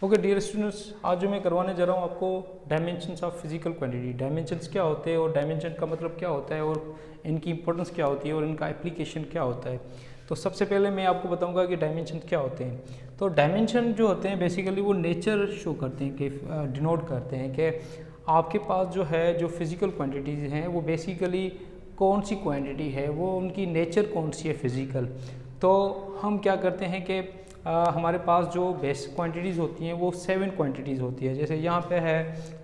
Okay dear students, आज जो मैं करवाने जा रहा हूँ आपको dimensions of physical quantity. Dimensions क्या होते हैं और डायमेंशन का मतलब क्या होता है और इनकी इंपॉर्टेंस क्या होती है और इनका एप्लीकेशन क्या होता है। तो सबसे पहले मैं आपको बताऊंगा कि डायमेंशन क्या होते हैं। तो डायमेंशन जो होते हैं बेसिकली वो नेचर शो करते हैं कि डिनोट करते हैं कि आपके पास जो है जो फिज़िकल क्वांटिटीज़ हैं वो बेसिकली कौन सी क्वांटिटी है, वो उनकी नेचर कौन सी है फिज़िकल। तो हम क्या करते हैं कि हमारे पास जो बेसिक क्वांटिटीज़ होती हैं वो 7 क्वांटिटीज़ होती है। जैसे यहाँ पे है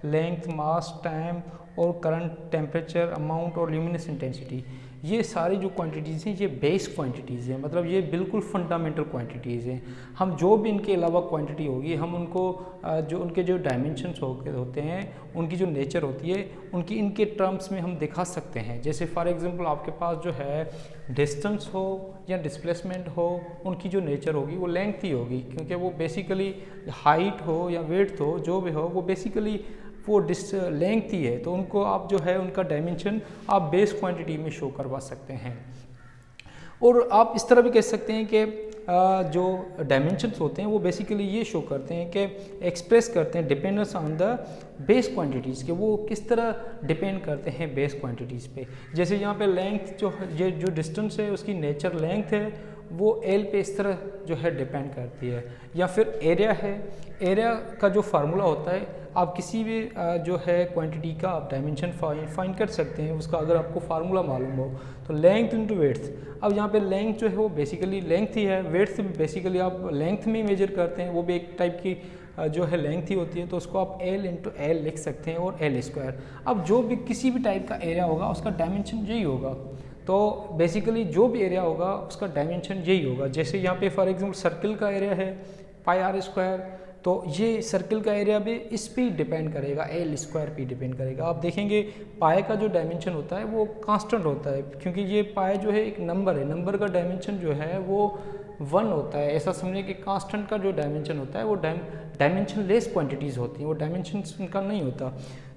लेंथ, मास, टाइम और करंट, टेम्परेचर, अमाउंट और ल्यूमिनस इंटेंसिटी। ये सारी जो क्वांटिटीज़ हैं ये बेस क्वांटिटीज़ हैं, मतलब ये बिल्कुल फंडामेंटल क्वांटिटीज़ हैं। हम जो भी इनके अलावा क्वांटिटी होगी हम उनको जो उनके जो डायमेंशंस होते हैं, उनकी जो नेचर होती है उनकी इनके टर्म्स में हम दिखा सकते हैं। जैसे फॉर एग्जांपल आपके पास जो है डिस्टेंस हो या डिस्प्लेसमेंट हो, उनकी जो नेचर होगी वो लेंथ ही होगी, क्योंकि वो बेसिकली हाइट हो या वेट हो जो भी हो वो बेसिकली वो लेंथ ही है। तो उनको आप जो है उनका डायमेंशन आप बेस क्वांटिटी में शो करवा सकते हैं। और आप इस तरह भी कह सकते हैं कि जो डायमेंशंस होते हैं वो बेसिकली ये शो करते हैं कि एक्सप्रेस करते हैं dependence on the base quantities के, वो किस तरह डिपेंड करते हैं बेस क्वांटिटीज़ पे। जैसे यहाँ पे लेंथ ये जो डिस्टेंस है उसकी नेचर लेंथ है, वो एल पे इस तरह जो है डिपेंड करती है। या फिर एरिया है, एरिया का जो फार्मूला होता है आप किसी भी जो है क्वांटिटी का आप डायमेंशन फाइंड कर सकते हैं उसका, अगर आपको फार्मूला मालूम हो तो लेंथ इंटू वेड्थ। अब यहाँ पे लेंथ जो है वो बेसिकली लेंथ ही है, वेड्थ बेसिकली आप लेंथ में मेजर करते हैं, वो भी एक टाइप की जो है लेंथ ही होती है। तो उसको आप एल इंटू एल लिख सकते हैं और एल स्क्वायर। अब जो भी किसी भी टाइप का एरिया होगा उसका डायमेंशन यही होगा। तो बेसिकली जो भी एरिया होगा उसका डायमेंशन यही होगा। जैसे यहाँ पे फॉर एग्जांपल सर्किल का एरिया है पाई आर स्क्वायर, तो ये सर्किल का एरिया भी इस पे डिपेंड करेगा, एल स्क्वायर पे डिपेंड करेगा। आप देखेंगे पाई का जो डायमेंशन होता है वो कांस्टेंट होता है, क्योंकि ये पाई जो है एक नंबर है, नंबर का डायमेंशन जो है वो 1 होता है। ऐसा समझिए कि कांस्टेंट का जो डायमेंशन होता है वो डायमेंशन लेस क्वांटिटीज़ होती हैं, वो डायमेंशन उनका नहीं होता।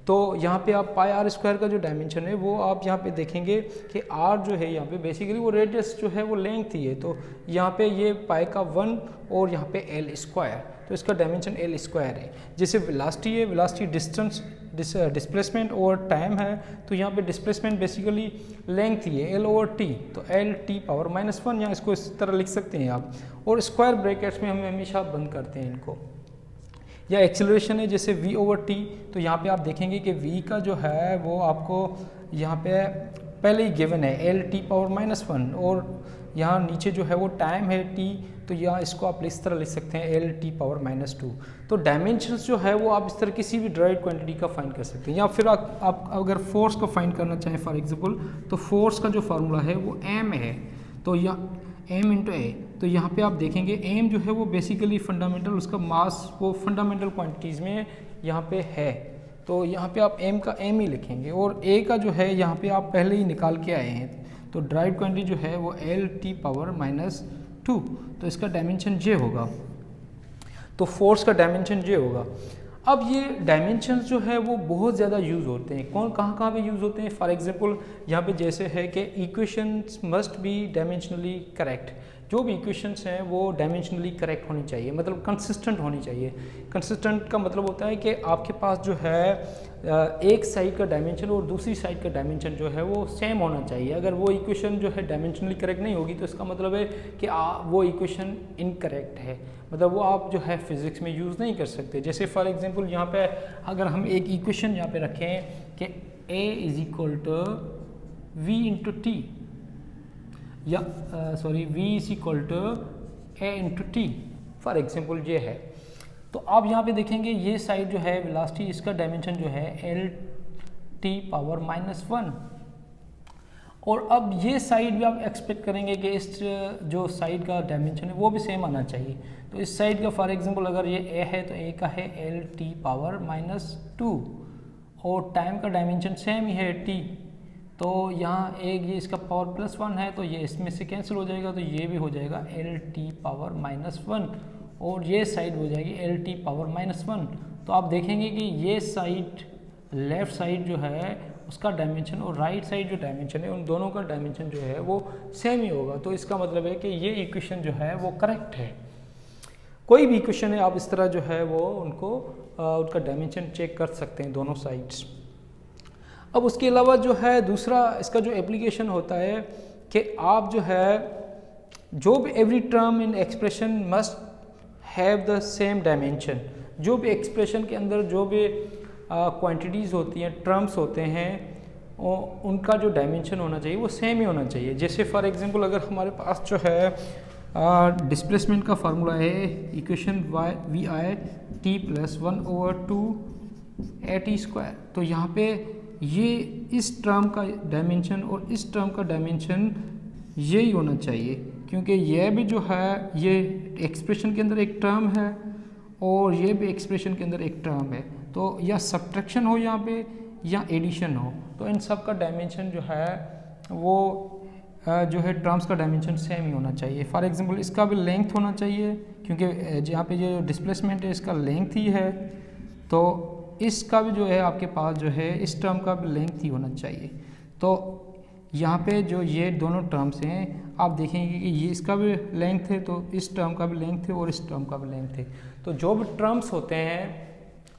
तो यहाँ पे आप पाई आर स्क्वायर का जो डायमेंशन है वो आप यहाँ पे देखेंगे कि आर जो है यहाँ पे बेसिकली वो रेडियस जो है वो लेंथ ही है। तो यहाँ पे ये पाई का 1 और यहाँ पे एल स्क्वायर, तो इसका डायमेंशन एल स्क्वायर है। जैसे वेलोसिटी है, वेलोसिटी डिस्टेंस, डिस्प्लेसमेंट और टाइम है, तो यहाँ पे डिस्प्लेसमेंट बेसिकली लेंथ ही है एल ओवर टी, तो एल टी पावर -1, या इसको इस तरह लिख सकते हैं आप। और स्क्वायर ब्रैकेट्स में हम हमेशा बंद करते हैं इनको। या एक्सेलरेशन है जैसे v ओवर टी, तो यहाँ पे आप देखेंगे कि v का जो है वो आपको यहाँ पे पहले ही गिवन है एल टी पावर -1, और यहाँ नीचे जो है वो टाइम है t, तो यहाँ इसको आप इस तरह लिख सकते हैं एल टी पावर -2। तो डायमेंशंस जो है वो आप इस तरह किसी भी डिराइव्ड क्वांटिटी का फाइंड कर सकते हैं। या फिर आप अगर फोर्स को फाइंड करना चाहें फॉर एग्जांपल, तो फोर्स का जो फार्मूला है वो m है, तो यहाँ m इंटू ए, तो यहाँ पे आप देखेंगे m जो है वो बेसिकली फंडामेंटल, उसका मास वो फंडामेंटल क्वांटिटीज़ में यहाँ पे है, तो यहाँ पे आप m का m ही लिखेंगे। और a का जो है यहाँ पे आप पहले ही निकाल के आए हैं, तो ड्राइव क्वांटिटी जो है वो एल टी पावर -2, तो इसका डायमेंशन ये होगा। तो फोर्स का डायमेंशन ये होगा। अब ये डायमेंशंस जो है वो बहुत ज़्यादा यूज़ होते हैं। कहाँ पे यूज़ होते हैं? फॉर एग्जांपल यहाँ पे जैसे है कि equations must be dimensionally correct, जो भी इक्वेशंस हैं वो डायमेंशनली करेक्ट होनी चाहिए, मतलब कंसिस्टेंट होनी चाहिए। कंसिस्टेंट का मतलब होता है कि आपके पास जो है एक साइड का डायमेंशन और दूसरी साइड का डायमेंशन जो है वो सेम होना चाहिए। अगर वो इक्वेशन जो है डायमेंशनली करेक्ट नहीं होगी तो इसका मतलब है कि वो इक्वेशन इनकरेक्ट है, मतलब वो आप जो है फिज़िक्स में यूज़ नहीं कर सकते। जैसे फॉर एग्जांपल यहाँ पे अगर हम एक इक्वेशन यहाँ पे रखें कि a is equal to v into T, या sorry v is equal to a into T, for example ये है, तो आप यहाँ पे देखेंगे ये साइड जो है वेलोसिटी, इसका डायमेंशन जो है एल टी पावर -1, और अब ये साइड भी आप एक्सपेक्ट करेंगे कि इस जो साइड का डायमेंशन है वो भी सेम आना चाहिए। तो इस साइड का फॉर एग्जांपल अगर ये a है तो a का है एल टी पावर -2, और टाइम का डायमेंशन सेम ही है t, तो यहाँ एक ये इसका पावर +1 है, तो ये इसमें से कैंसिल हो जाएगा, तो ये भी हो जाएगा एल टी पावर -1, और ये साइड हो जाएगी एल टी पावर -1। तो आप देखेंगे कि ये साइड लेफ़्ट साइड जो है उसका डायमेंशन और राइट साइड जो डायमेंशन है उन दोनों का डायमेंशन जो है वो सेम ही होगा। तो इसका मतलब है कि ये इक्वेशन जो है वो करेक्ट है। कोई भी इक्वेशन है आप इस तरह जो है वो उनको उनका डायमेंशन चेक कर सकते हैं दोनों साइड्स। अब उसके अलावा जो है दूसरा इसका जो एप्लीकेशन होता है कि आप जो है जो भी every term in expression must have the same dimension. जो भी एक्सप्रेशन के अंदर जो भी क्वांटिटीज़ होती हैं, टर्म्स होते हैं, उनका जो डायमेंशन होना चाहिए वो सेम ही होना चाहिए। जैसे फॉर एग्जांपल अगर हमारे पास जो है डिस्प्लेसमेंट का फार्मूला है equation V I T plus 1/2 A T square, तो यहाँ पे ये इस टर्म का डायमेंशन और इस टर्म का डायमेंशन यही होना चाहिए, क्योंकि यह भी जो है ये एक्सप्रेशन के अंदर एक टर्म है और ये भी एक्सप्रेशन के अंदर एक टर्म है। तो या सब्ट्रैक्शन हो यहाँ पे या एडिशन हो, तो इन सब का डायमेंशन जो है वो जो है टर्म्स का डायमेंशन सेम ही होना चाहिए। फॉर एग्जांपल इसका भी लेंथ होना चाहिए, क्योंकि यहाँ पे जो डिस्प्लेसमेंट है इसका लेंथ ही है, तो इसका भी जो है आपके पास जो है इस टर्म का भी लेंथ ही होना चाहिए। तो यहाँ पे जो ये दोनों टर्म्स हैं आप देखेंगे कि ये इसका भी लेंथ है, तो इस टर्म का भी लेंथ है और इस टर्म का भी लेंथ है। तो जो भी टर्म्स होते हैं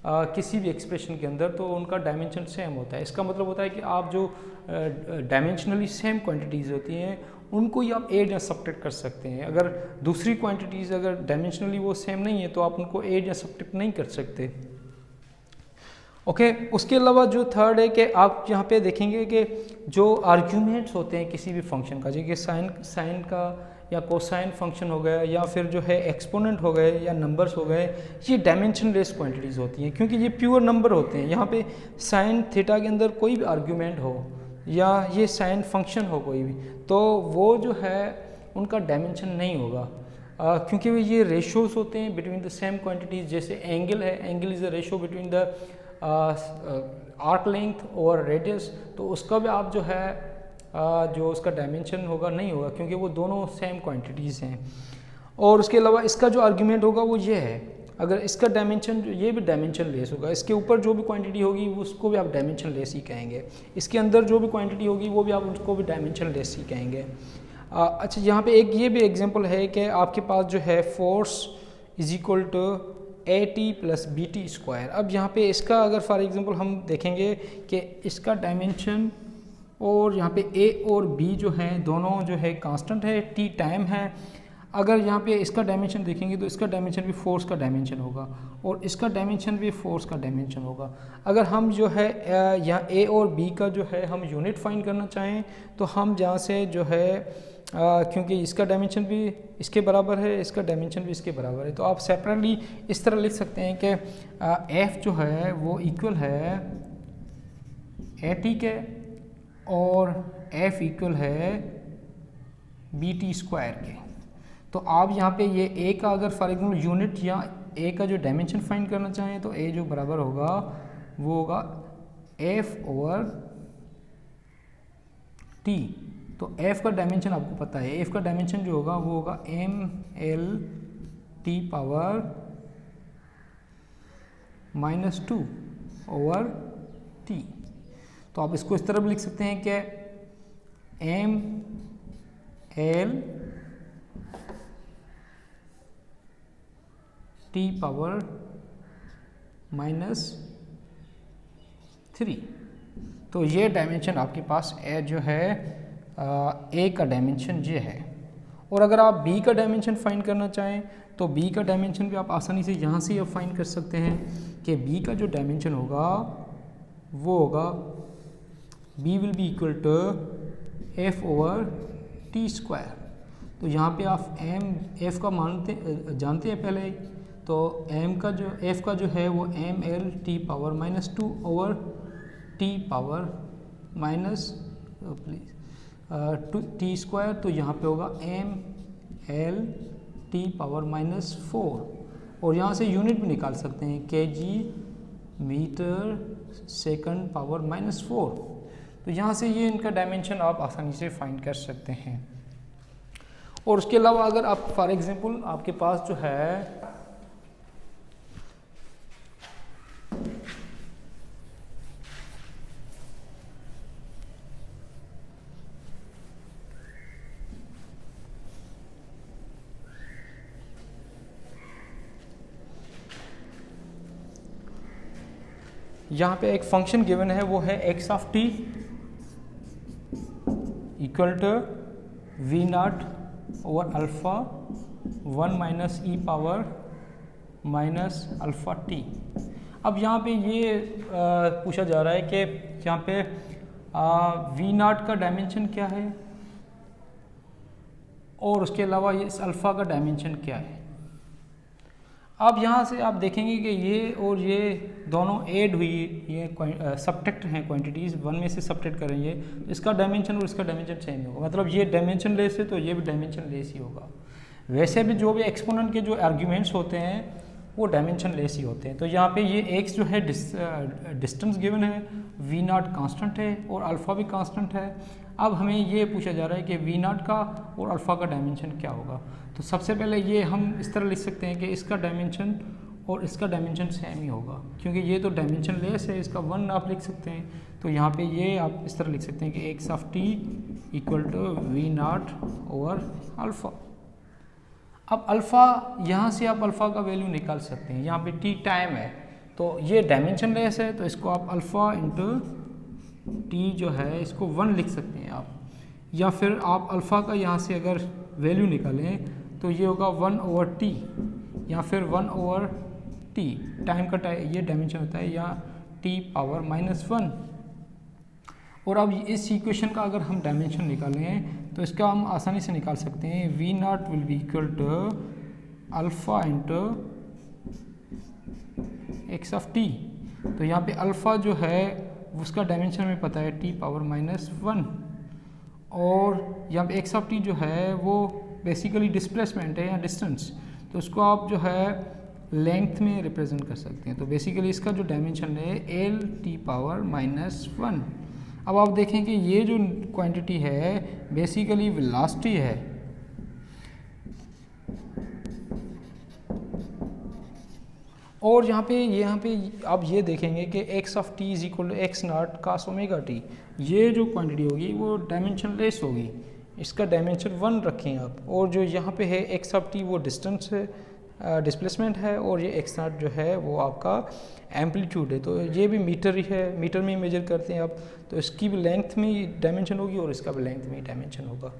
किसी भी एक्सप्रेशन के अंदर, तो उनका डायमेंशन सेम होता है। इसका मतलब होता है कि आप जो डायमेंशनली सेम क्वांटिटीज़ होती हैं उनको ही आप ऐड या सब्ट्रैक्ट कर सकते हैं। अगर दूसरी क्वांटिटीज़ अगर डायमेंशनली वो सेम नहीं है तो आप उनको ऐड या सब्ट्रैक्ट नहीं कर सकते। ओके उसके अलावा जो थर्ड है कि आप यहाँ पे देखेंगे कि जो आर्ग्यूमेंट्स होते हैं किसी भी फंक्शन का, जैसे साइन का या कोसाइन फंक्शन हो गया या फिर जो है एक्सपोनेंट हो गए या नंबर्स हो गए, ये डायमेंशनलेस क्वांटिटीज़ होती हैं क्योंकि ये प्योर नंबर होते हैं। यहाँ पे साइन थीटा के अंदर कोई भी आर्ग्यूमेंट हो या ये साइन फंक्शन हो कोई भी, तो वो जो है उनका डायमेंशन नहीं होगा क्योंकि ये रेशोज़ होते हैं बिटवीन द सेम क्वांटिटीज़। जैसे एंगल है, angle is a ratio between the arc length और रेडियस, तो उसका भी आप जो है जो उसका डायमेंशन होगा नहीं होगा क्योंकि वो दोनों सेम क्वांटिटीज़ हैं। और उसके अलावा इसका जो आर्ग्यूमेंट होगा वो ये है, अगर इसका डायमेंशन ये भी डायमेंशन लेस होगा, इसके ऊपर जो भी क्वांटिटी होगी उसको भी आप डायमेंशन लेस ही कहेंगे, इसके अंदर जो भी क्वांटिटी होगी वो भी आप उसको भी डायमेंशन लेस ही कहेंगे। अच्छा यहाँ पे एक ये भी एग्जांपल है कि आपके पास जो है force is equal to A T plus B T square. अब यहाँ पे इसका अगर फॉर एग्जांपल हम देखेंगे कि इसका डायमेंशन और यहाँ पे ए और बी जो है दोनों जो है कांस्टेंट है, टी टाइम है। अगर यहाँ पे इसका डायमेंशन देखेंगे तो इसका डायमेंशन भी फोर्स का डायमेंशन होगा और इसका डायमेंशन भी फोर्स का डायमेंशन होगा। अगर हम जो है यहाँ ए और बी का जो है हम यूनिट फाइंड करना चाहें तो हम जहाँ से जो है क्योंकि इसका डायमेंशन भी इसके बराबर है, इसका डायमेंशन भी इसके बराबर है, तो आप सेपरेटली इस तरह लिख सकते हैं कि एफ जो है वो इक्वल है ए टी के और एफ इक्वल है बी टी स्क्वायर के। तो आप यहाँ पे ये ए का अगर फॉर एग्जाम्पल यूनिट या ए का जो डायमेंशन फाइंड करना चाहें तो ए जो बराबर होगा वो होगा एफ ओवर टी। तो एफ का डायमेंशन आपको पता है, एफ का डायमेंशन जो होगा वो होगा M L T power -2 over T. तो आप इसको इस तरह भी लिख सकते हैं कि एम एल टी पावर -3। तो ये डायमेंशन आपके पास ए जो है ए का डायमेंशन ये है। और अगर आप बी का डायमेंशन फाइंड करना चाहें तो बी का डायमेंशन भी आप आसानी से यहाँ से आप फाइंड कर सकते हैं कि बी का जो डायमेंशन होगा वो होगा B will be equal to F over T square. तो यहाँ पे आप एफ का जानते हैं पहले, तो एफ का जो है वो M L T power -2 over T power T square. तो यहाँ पे होगा एम एल टी पावर -4 और यहाँ से यूनिट भी निकाल सकते हैं kg मीटर सेकंड पावर -4। तो यहाँ से ये इनका डायमेंशन आप आसानी से फाइंड कर सकते हैं। और उसके अलावा अगर आप फॉर एग्जांपल आपके पास जो है यहाँ पे एक फंक्शन गिवन है, वो है X of T equal to V naught over alpha 1 minus E power minus alpha T. अब यहाँ पे ये पूछा जा रहा है कि यहाँ पे वी नॉट का डायमेंशन क्या है और उसके अलावा ये इस अल्फ़ा का डायमेंशन क्या है। अब यहाँ से आप देखेंगे कि ये और ये दोनों ऐड हुई, ये सब्ट्रैक्ट हैं क्वांटिटीज़, वन में से सब्ट्रैक्ट करेंगे, इसका डायमेंशन और इसका डायमेंशन सेम ही होगा, मतलब ये डायमेंशन लेस है तो ये भी डायमेंशन लेस ही होगा। वैसे भी जो भी एक्सपोनेंट के जो आर्ग्यूमेंट्स होते हैं वो डायमेंशन लेस ही होते हैं। तो यहाँ पे ये एक्स जो है डिस्टेंस गिवन है, वी नॉट कांस्टेंट है और अल्फ़ा भी कांस्टेंट है। अब हमें ये पूछा जा रहा है कि वी नॉट का और अल्फ़ा का डायमेंशन क्या होगा। तो सबसे पहले ये हम इस तरह लिख सकते हैं कि इसका डायमेंशन और इसका डायमेंशन सेम ही होगा, क्योंकि ये तो डायमेंशन लेस है, इसका 1 आप लिख सकते हैं। तो यहाँ पे ये आप इस तरह लिख सकते हैं कि X of T equal to V naught over alpha. अब अल्फ़ा, यहाँ से आप अल्फ़ा का वैल्यू निकाल सकते हैं, यहाँ पे टी टाइम है तो ये डायमेंशन लेस है, तो इसको आप अल्फ़ा इंटू टी जो है इसको 1 लिख सकते हैं आप, या फिर आप अल्फ़ा का यहाँ से अगर वैल्यू निकालें तो ये होगा 1 ओवर टी या फिर 1 ओवर टी, टाइम का ये डायमेंशन होता है, या टी पावर -1। और अब इस इक्वेशन का अगर हम डायमेंशन निकालें तो इसका हम आसानी से निकाल सकते हैं, V naught will be equal to alpha into X of T. तो यहाँ पे अल्फ़ा जो है उसका डायमेंशन हमें पता है टी पावर -1, और यहाँ पे एक्स ऑफ टी जो है वो बेसिकली डिस्प्लेसमेंट है या डिस्टेंस, तो उसको आप जो है लेंथ में रिप्रेजेंट कर सकते हैं। तो बेसिकली इसका जो डायमेंशन है एल टी पावर -1। अब आप देखें कि ये जो क्वांटिटी है बेसिकली वेलोसिटी है, और यहाँ पे आप ये देखेंगे कि X of T is equal to X naught cos omega T. ये जो क्वांटिटी होगी वो डायमेंशन लेस होगी, इसका डायमेंशन 1 रखें आप, और जो यहाँ पे है एक्स ऑफ टी वो डिस्टेंस है, डिस्प्लेसमेंट है, और ये एक्स नॉट जो है वो आपका एम्पलीट्यूड है। तो ये भी मीटर ही है, मीटर में ही मेजर करते हैं आप, तो इसकी भी लेंथ में डायमेंशन होगी और इसका भी लेंथ में ही डायमेंशन होगा।